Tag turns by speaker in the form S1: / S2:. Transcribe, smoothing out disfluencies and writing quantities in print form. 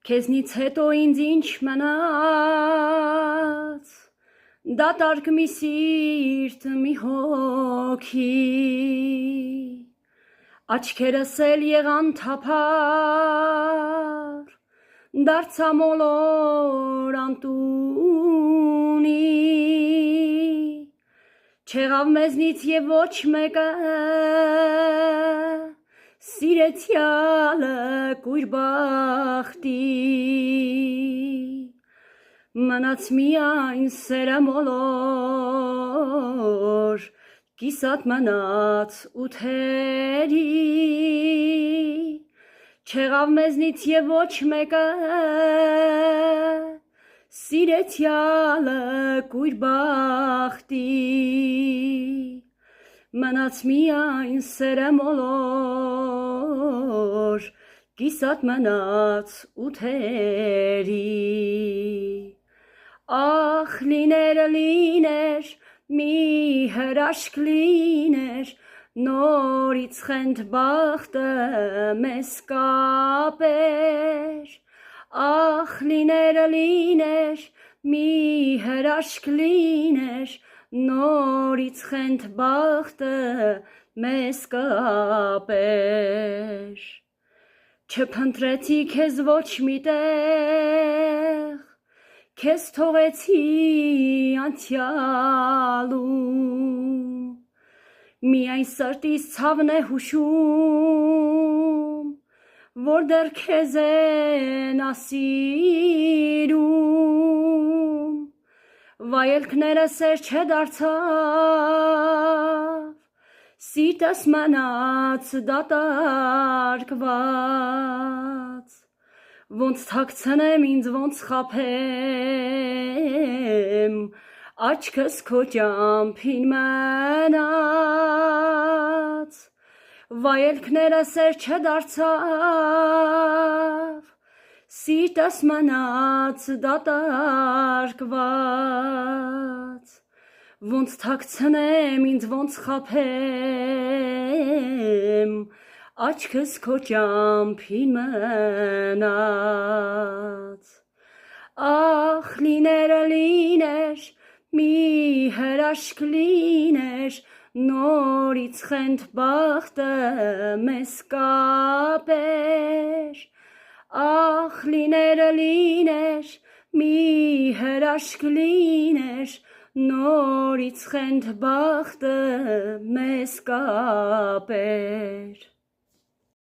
S1: Քեզնից հետո ինձ ինչ մնաց, դատարկ մի սիրտ մի հոգի, աչքերս էլ եղան թափար, դարձա մոլոր անտունի, չեղավ մեզնից և ոչ մեկը, սիրեցյալը կույր բախտի, մնաց միայն սերը մոլոր, կիսատ մնաց ութերի, չեղավ մեզնից և ոչ մեկը, սիրեցյալը կույր բախտի, մնաց միայն սերը մոլոր, կիսատ մնաց ութերի, ախ լիներ, մի հրաշք լիներ, նորից խենթ բախտը մեզ կապեր, ախ լիներ, մի հրաշք լիներ, նորից խենթ բախտը մեզ կապեր, չփնտրեցի քեզ ոչ միտեղ, քեզ թողեցի անցյալում, միայն սրտիս ցավն է հուշում, որ դեռ քեզ են ասիրում, վայելքներս էլ չդարձավ, սիրտս մնաց դատարկված, ոնց թաքցնեմ ինձ, ոնց խաբեմ, աչքս քո ճամփին մնաց, վայելքներս էլ չդարձավ, սիրտս մնաց դատարկված, ոնց թաքցնեմ ինձ, ոնց խաբեմ, աչքս քո ճամփին մնաց, ախ լիներ, մի հրաշք լիներ, նորից խենթ բախտը մեզ կապեր, ախ լիներ, մի հրաշք լիներ, նորից խենթ բախտը մեզ կապեր.